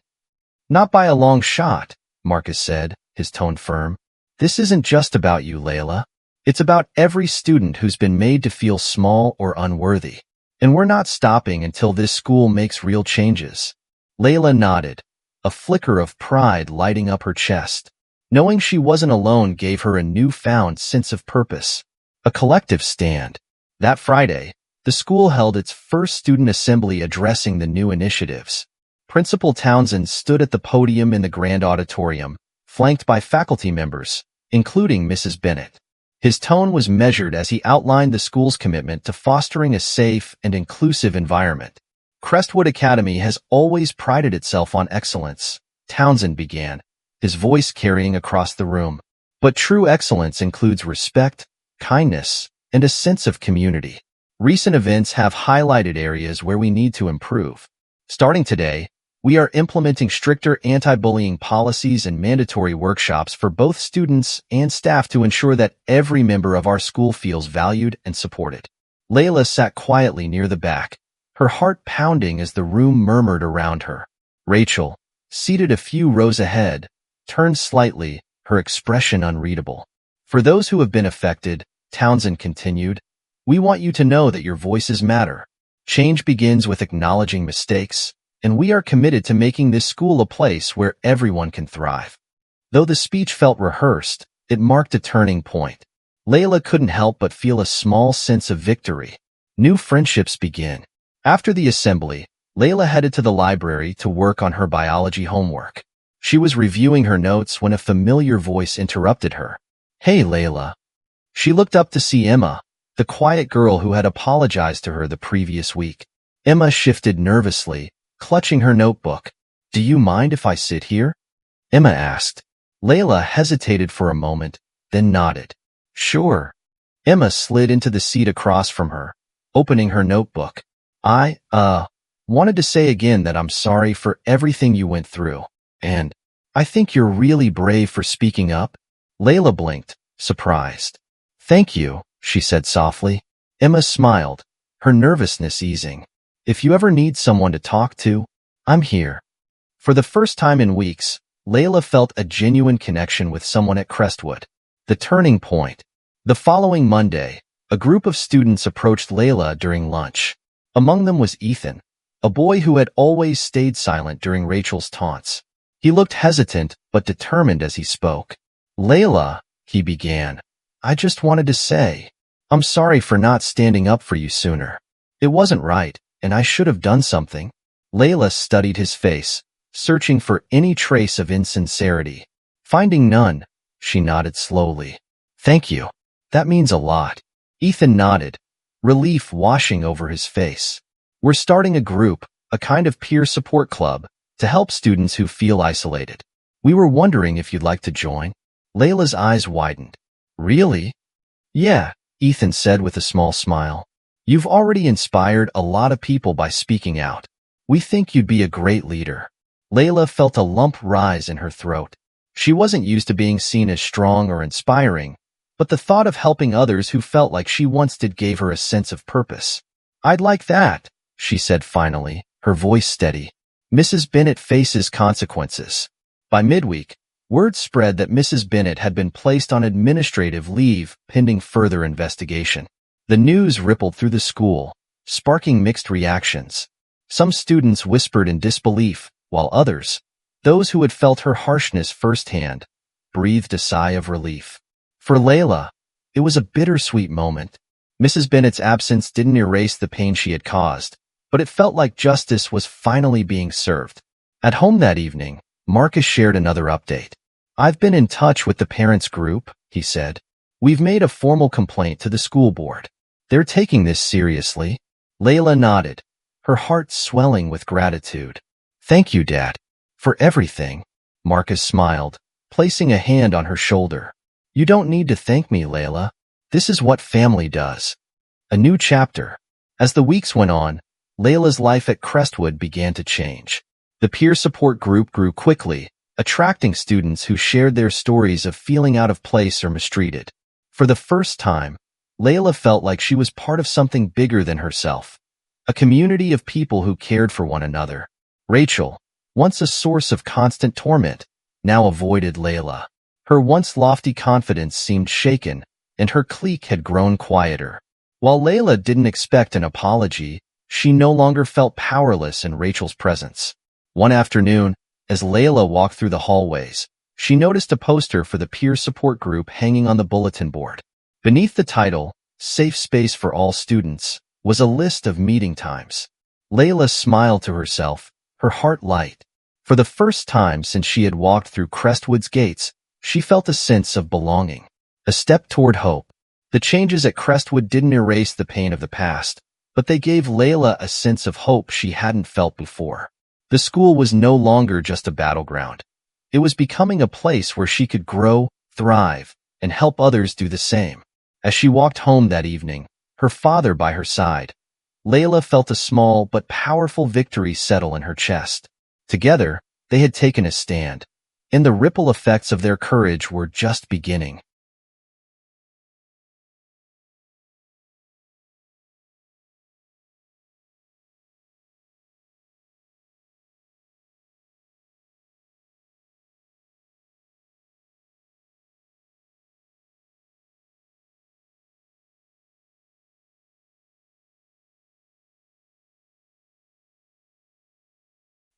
Not by a long shot, Marcus said, his tone firm. This isn't just about you, Layla. It's about every student who's been made to feel small or unworthy. And we're not stopping until this school makes real changes. Layla nodded, a flicker of pride lighting up her chest. Knowing she wasn't alone gave her a newfound sense of purpose. A collective stand. That Friday, the school held its first student assembly addressing the new initiatives. Principal Townsend stood at the podium in the grand auditorium, flanked by faculty members, including Mrs. Bennet. His tone was measured as he outlined the school's commitment to fostering a safe and inclusive environment. Crestwood Academy has always prided itself on excellence, Townsend began, his voice carrying across the room. But true excellence includes respect, kindness, and a sense of community. Recent events have highlighted areas where we need to improve. Starting today, we are implementing stricter anti-bullying policies and mandatory workshops for both students and staff to ensure that every member of our school feels valued and supported. Layla sat quietly near the back, her heart pounding as the room murmured around her. Rachel, seated a few rows ahead, turned slightly, her expression unreadable. For those who have been affected, Townsend continued, we want you to know that your voices matter. Change begins with acknowledging mistakes, and we are committed to making this school a place where everyone can thrive. Though the speech felt rehearsed, it marked a turning point. Layla couldn't help but feel a small sense of victory. New friendships begin. After the assembly, Layla headed to the library to work on her biology homework. She was reviewing her notes when a familiar voice interrupted her. Hey, Layla. She looked up to see Emma, the quiet girl who had apologized to her the previous week. Emma shifted nervously, clutching her notebook. Do you mind if I sit here? Emma asked. Layla hesitated for a moment, then nodded. Sure. Emma slid into the seat across from her, opening her notebook. I wanted to say again that I'm sorry for everything you went through. And I think you're really brave for speaking up. Layla blinked, surprised. Thank you, she said softly. Emma smiled, her nervousness easing. If you ever need someone to talk to, I'm here. For the first time in weeks, Layla felt a genuine connection with someone at Crestwood. The turning point. The following Monday, a group of students approached Layla during lunch. Among them was Ethan, a boy who had always stayed silent during Rachel's taunts. He looked hesitant but determined as he spoke. Layla, he began, I just wanted to say, I'm sorry for not standing up for you sooner. It wasn't right, and I should have done something. Layla studied his face, searching for any trace of insincerity. Finding none, she nodded slowly. Thank you. That means a lot. Ethan nodded, relief washing over his face. We're starting a group, a kind of peer support club, to help students who feel isolated. We were wondering if you'd like to join. Layla's eyes widened. Really? Yeah, Ethan said with a small smile. You've already inspired a lot of people by speaking out. We think you'd be a great leader. Layla felt a lump rise in her throat. She wasn't used to being seen as strong or inspiring, but the thought of helping others who felt like she once did gave her a sense of purpose. I'd like that, she said finally, her voice steady. Mrs. Bennett faces consequences. By midweek, word spread that Mrs. Bennett had been placed on administrative leave pending further investigation. The news rippled through the school, sparking mixed reactions. Some students whispered in disbelief, while others, those who had felt her harshness firsthand, breathed a sigh of relief. For Layla, it was a bittersweet moment. Mrs. Bennett's absence didn't erase the pain she had caused, but it felt like justice was finally being served. At home that evening, Marcus shared another update. I've been in touch with the parents' group, he said. We've made a formal complaint to the school board. They're taking this seriously. Layla nodded, her heart swelling with gratitude. Thank you, Dad, for everything. Marcus smiled, placing a hand on her shoulder. You don't need to thank me, Layla. This is what family does. A new chapter. As the weeks went on, Layla's life at Crestwood began to change. The peer support group grew quickly, attracting students who shared their stories of feeling out of place or mistreated. For the first time, Layla felt like she was part of something bigger than herself, a community of people who cared for one another. Rachel, once a source of constant torment, now avoided Layla. Her once lofty confidence seemed shaken, and her clique had grown quieter. While Layla didn't expect an apology, she no longer felt powerless in Rachel's presence. One afternoon, as Layla walked through the hallways, she noticed a poster for the peer support group hanging on the bulletin board. Beneath the title, Safe Space for All Students, was a list of meeting times. Layla smiled to herself, her heart light. For the first time since she had walked through Crestwood's gates, she felt a sense of belonging. A step toward hope. The changes at Crestwood didn't erase the pain of the past, but they gave Layla a sense of hope she hadn't felt before. The school was no longer just a battleground. It was becoming a place where she could grow, thrive, and help others do the same. As she walked home that evening, her father by her side, Layla felt a small but powerful victory settle in her chest. Together, they had taken a stand, and the ripple effects of their courage were just beginning.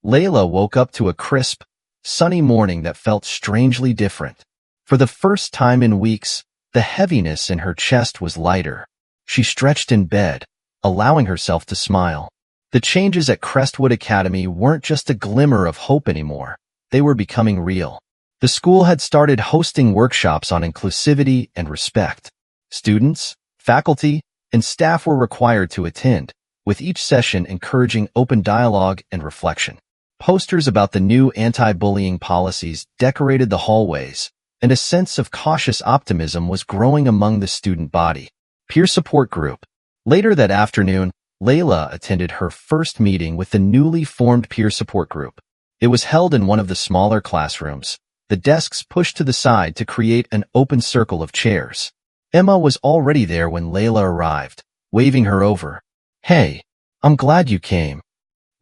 Layla woke up to a crisp, sunny morning that felt strangely different. For the first time in weeks, the heaviness in her chest was lighter. She stretched in bed, allowing herself to smile. The changes at Crestwood Academy weren't just a glimmer of hope anymore. They were becoming real. The school had started hosting workshops on inclusivity and respect. Students, faculty, and staff were required to attend, with each session encouraging open dialogue and reflection. Posters about the new anti-bullying policies decorated the hallways, and a sense of cautious optimism was growing among the student body. Peer support group. Later that afternoon, Layla attended her first meeting with the newly formed peer support group. It was held in one of the smaller classrooms, the desks pushed to the side to create an open circle of chairs. Emma was already there when Layla arrived, waving her over. "Hey, I'm glad you came."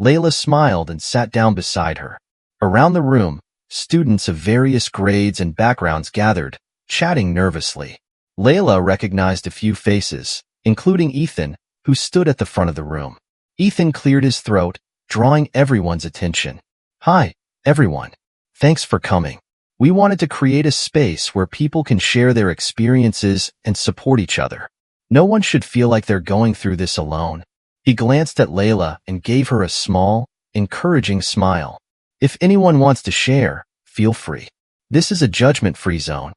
Layla smiled and sat down beside her. Around the room, students of various grades and backgrounds gathered, chatting nervously. Layla recognized a few faces, including Ethan, who stood at the front of the room. Ethan cleared his throat, drawing everyone's attention. "Hi, everyone. Thanks for coming. We wanted to create a space where people can share their experiences and support each other. No one should feel like they're going through this alone." He glanced at Layla and gave her a small, encouraging smile. "If anyone wants to share, feel free. This is a judgment-free zone."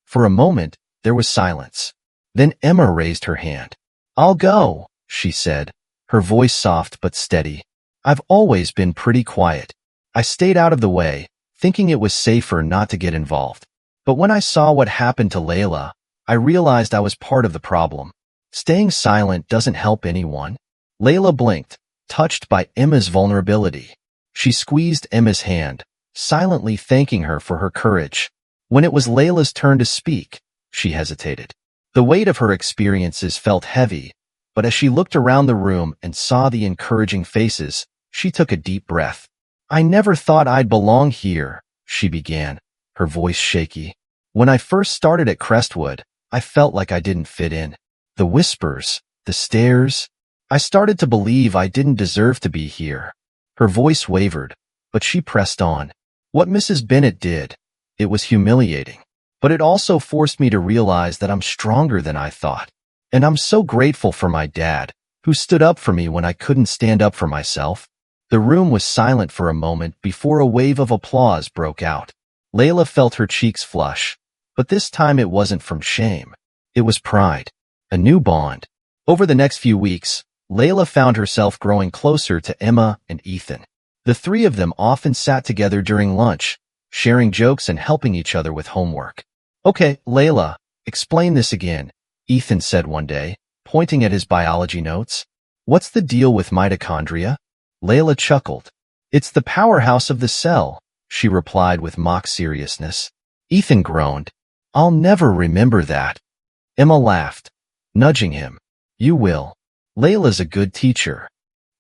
For a moment, there was silence. Then Emma raised her hand. "I'll go," she said, her voice soft but steady. "I've always been pretty quiet. I stayed out of the way, thinking it was safer not to get involved. But when I saw what happened to Layla, I realized I was part of the problem. Staying silent doesn't help anyone." Layla blinked, touched by Emma's vulnerability. She squeezed Emma's hand, silently thanking her for her courage. When it was Layla's turn to speak, she hesitated. The weight of her experiences felt heavy, but as she looked around the room and saw the encouraging faces, she took a deep breath. "I never thought I'd belong here," she began, her voice shaky. "When I first started at Crestwood, I felt like I didn't fit in. The whispers, the stares. I started to believe I didn't deserve to be here." Her voice wavered, but she pressed on. "What Mrs. Bennett did, it was humiliating. But it also forced me to realize that I'm stronger than I thought. And I'm so grateful for my dad, who stood up for me when I couldn't stand up for myself." The room was silent for a moment before a wave of applause broke out. Layla felt her cheeks flush, but this time it wasn't from shame. It was pride, a new bond. Over the next few weeks, Layla found herself growing closer to Emma and Ethan. The three of them often sat together during lunch, sharing jokes and helping each other with homework. "Okay, Layla, explain this again," Ethan said one day, pointing at his biology notes. "What's the deal with mitochondria?" Layla chuckled. "It's the powerhouse of the cell," she replied with mock seriousness. Ethan groaned. "I'll never remember that." Emma laughed, nudging him. "You will. Layla's a good teacher."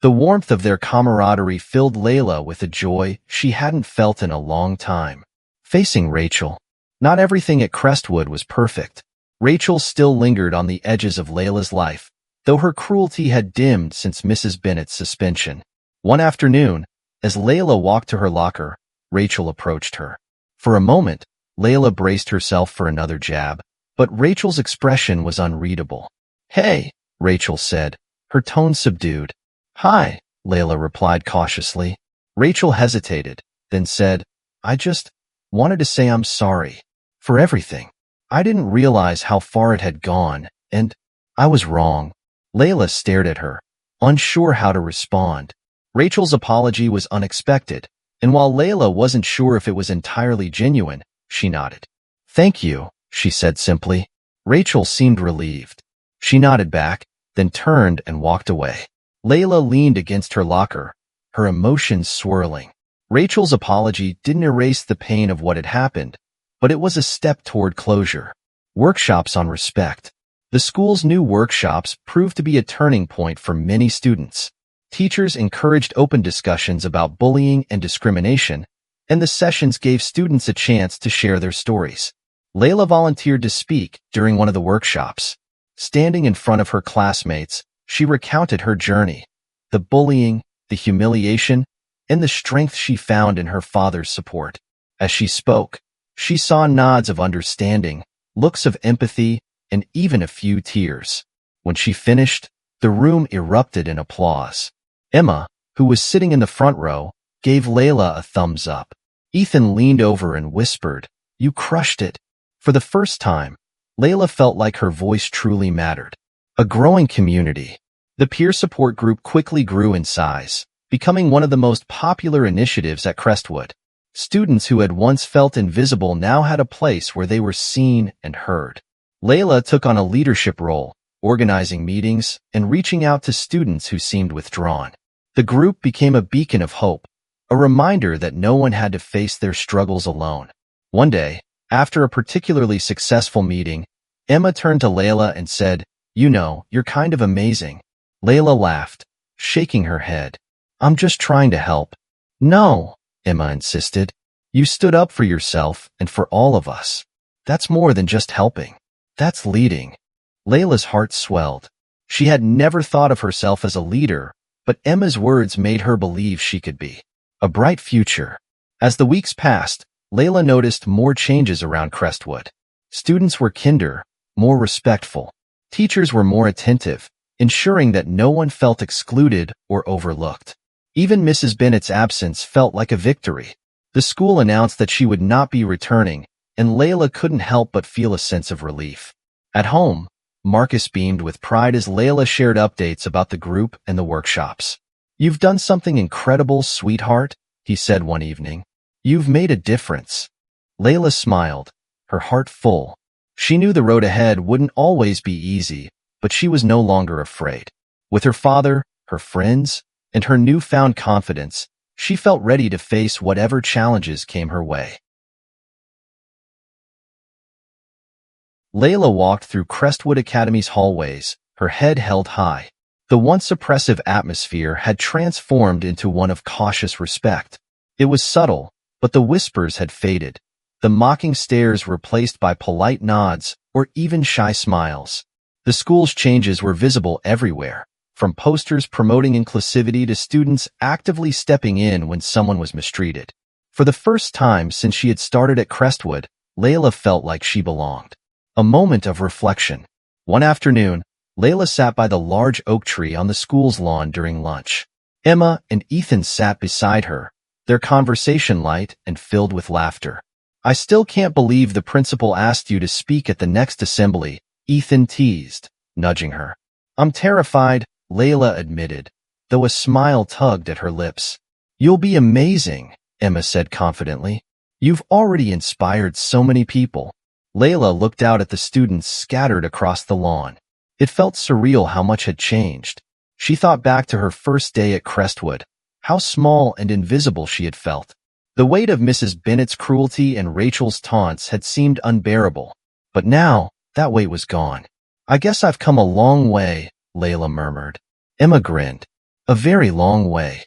The warmth of their camaraderie filled Layla with a joy she hadn't felt in a long time. Facing Rachel. Not everything at Crestwood was perfect. Rachel still lingered on the edges of Layla's life, though her cruelty had dimmed since Mrs. Bennett's suspension. One afternoon, as Layla walked to her locker, Rachel approached her. For a moment, Layla braced herself for another jab, but Rachel's expression was unreadable. "Hey," Rachel said, her tone subdued. "Hi," Layla replied cautiously. Rachel hesitated, then said, "I just wanted to say I'm sorry for everything. I didn't realize how far it had gone, and I was wrong." Layla stared at her, unsure how to respond. Rachel's apology was unexpected, and while Layla wasn't sure if it was entirely genuine, she nodded. "Thank you," she said simply. Rachel seemed relieved. She nodded back, then turned and walked away. Layla leaned against her locker, her emotions swirling. Rachel's apology didn't erase the pain of what had happened, but it was a step toward closure. Workshops on respect. The school's new workshops proved to be a turning point for many students. Teachers encouraged open discussions about bullying and discrimination, and the sessions gave students a chance to share their stories. Layla volunteered to speak during one of the workshops. Standing in front of her classmates, she recounted her journey, the bullying, the humiliation, and the strength she found in her father's support. As she spoke, she saw nods of understanding, looks of empathy, and even a few tears. When she finished, the room erupted in applause. Emma, who was sitting in the front row, gave Layla a thumbs up. Ethan leaned over and whispered, "You crushed it." For the first time, Layla felt like her voice truly mattered. A growing community. The peer support group quickly grew in size, becoming one of the most popular initiatives at Crestwood. Students who had once felt invisible now had a place where they were seen and heard. Layla took on a leadership role, organizing meetings and reaching out to students who seemed withdrawn. The group became a beacon of hope, a reminder that no one had to face their struggles alone. One day, after a particularly successful meeting, Emma turned to Layla and said, "You know, you're kind of amazing." Layla laughed, shaking her head. "I'm just trying to help." "No," Emma insisted. "You stood up for yourself and for all of us. That's more than just helping. That's leading." Layla's heart swelled. She had never thought of herself as a leader, but Emma's words made her believe she could be. A bright future. As the weeks passed, Layla noticed more changes around Crestwood. Students were kinder, more respectful. Teachers were more attentive, ensuring that no one felt excluded or overlooked. Even Mrs. Bennett's absence felt like a victory. The school announced that she would not be returning, and Layla couldn't help but feel a sense of relief. At home, Marcus beamed with pride as Layla shared updates about the group and the workshops. "You've done something incredible, sweetheart," he said one evening. "You've made a difference." Layla smiled, her heart full. She knew the road ahead wouldn't always be easy, but she was no longer afraid. With her father, her friends, and her newfound confidence, she felt ready to face whatever challenges came her way. Layla walked through Crestwood Academy's hallways, her head held high. The once oppressive atmosphere had transformed into one of cautious respect. It was subtle, but the whispers had faded, the mocking stares replaced by polite nods or even shy smiles. The school's changes were visible everywhere, from posters promoting inclusivity to students actively stepping in when someone was mistreated. For the first time since she had started at Crestwood, Layla felt like she belonged. A moment of reflection. One afternoon, Layla sat by the large oak tree on the school's lawn during lunch. Emma and Ethan sat beside her, their conversation light and filled with laughter. "I still can't believe the principal asked you to speak at the next assembly," Ethan teased, nudging her. "I'm terrified," Layla admitted, though a smile tugged at her lips. "You'll be amazing," Emma said confidently. "You've already inspired so many people." Layla looked out at the students scattered across the lawn. It felt surreal how much had changed. She thought back to her first day at Crestwood, how small and invisible she had felt. The weight of Mrs. Bennett's cruelty and Rachel's taunts had seemed unbearable. But now, that weight was gone. "I guess I've come a long way," Layla murmured. Emma grinned. "A very long way."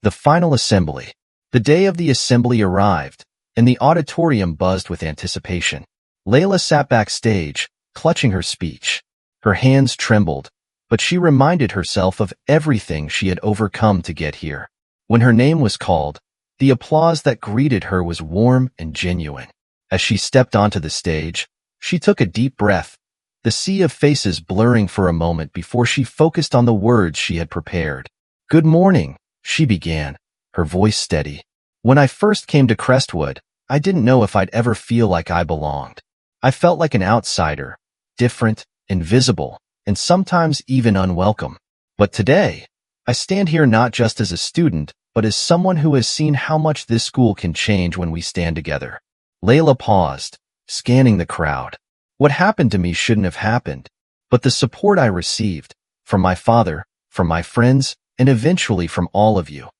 The final assembly. The day of the assembly arrived, and the auditorium buzzed with anticipation. Layla sat backstage, clutching her speech. Her hands trembled, but she reminded herself of everything she had overcome to get here. When her name was called, the applause that greeted her was warm and genuine. As she stepped onto the stage, she took a deep breath, the sea of faces blurring for a moment before she focused on the words she had prepared. "Good morning," she began, her voice steady. "When I first came to Crestwood, I didn't know if I'd ever feel like I belonged. I felt like an outsider, different, invisible, and sometimes even unwelcome. But today, I stand here not just as a student, but as someone who has seen how much this school can change when we stand together." Layla paused, scanning the crowd. What happened to me shouldn't have happened, but the support I received, from my father, from my friends, and eventually from all of you,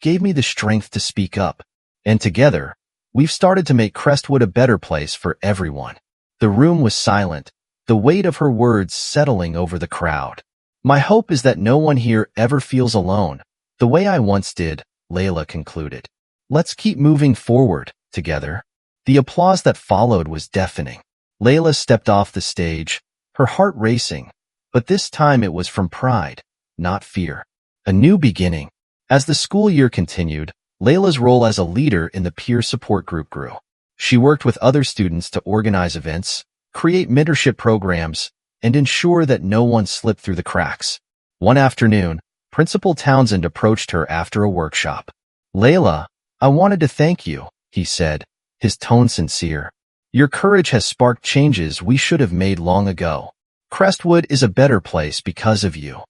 gave me the strength to speak up. And together, we've started to make Crestwood a better place for everyone. The room was silent, the weight of her words settling over the crowd. "My hope is that no one here ever feels alone, the way I once did," Layla concluded. "Let's keep moving forward, together." The applause that followed was deafening. Layla stepped off the stage, her heart racing, but this time it was from pride, not fear. A new beginning. As the school year continued, Layla's role as a leader in the peer support group grew. She worked with other students to organize events, create mentorship programs, and ensure that no one slipped through the cracks. One afternoon, Principal Townsend approached her after a workshop. "Layla, I wanted to thank you," he said, his tone sincere. "Your courage has sparked changes we should have made long ago. Crestwood is a better place because of you."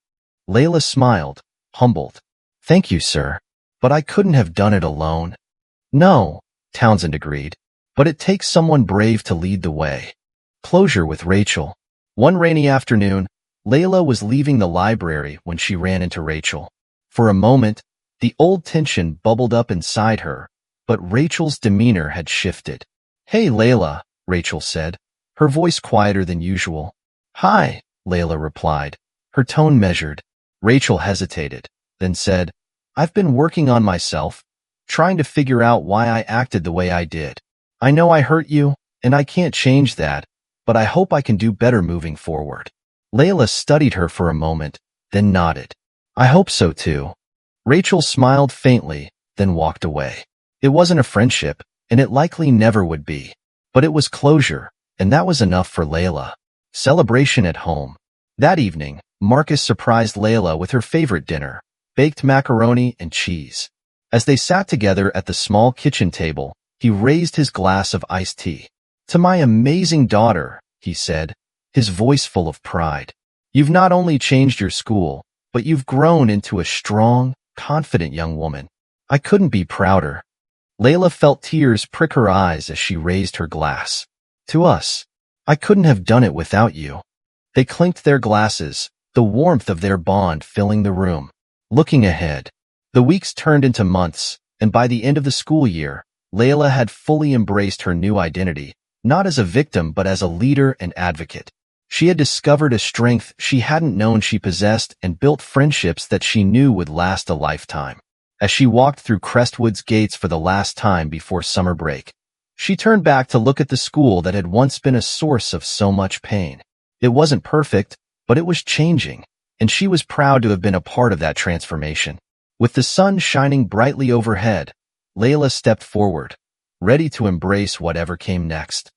Layla smiled, humbled. "Thank you, sir. But I couldn't have done it alone." "No," Townsend agreed, "but it takes someone brave to lead the way." Closure with Rachel. One rainy afternoon, Layla was leaving the library when she ran into Rachel. For a moment, The old tension bubbled up inside her, but Rachel's demeanor had shifted. "Hey, Layla," Rachel said, her voice quieter than usual. "Hi," Layla replied, her tone measured. Rachel hesitated, then said, "I've been working on myself, trying to figure out why I acted the way I did. I know I hurt you, and I can't change that, but I hope I can do better moving forward." Layla studied her for a moment, then nodded. "I hope so too." Rachel smiled faintly, then walked away. It wasn't a friendship, and it likely never would be. But it was closure, and that was enough for Layla. Celebration at home. That evening, Marcus surprised Layla with her favorite dinner, baked macaroni and cheese. As they sat together at the small kitchen table, he raised his glass of iced tea. "To my amazing daughter," he said, his voice full of pride. "You've not only changed your school, but you've grown into a strong, confident young woman. I couldn't be prouder." Layla felt tears prick her eyes as she raised her glass. "To us. I couldn't have done it without you." They clinked their glasses, the warmth of their bond filling the room. Looking ahead, the weeks turned into months, and by the end of the school year, Layla had fully embraced her new identity, not as a victim but as a leader and advocate. She had discovered a strength she hadn't known she possessed and built friendships that she knew would last a lifetime. As she walked through Crestwood's gates for the last time before summer break, she turned back to look at the school that had once been a source of so much pain. It wasn't perfect, but it was changing, and she was proud to have been a part of that transformation. With the sun shining brightly overhead, Layla stepped forward, ready to embrace whatever came next.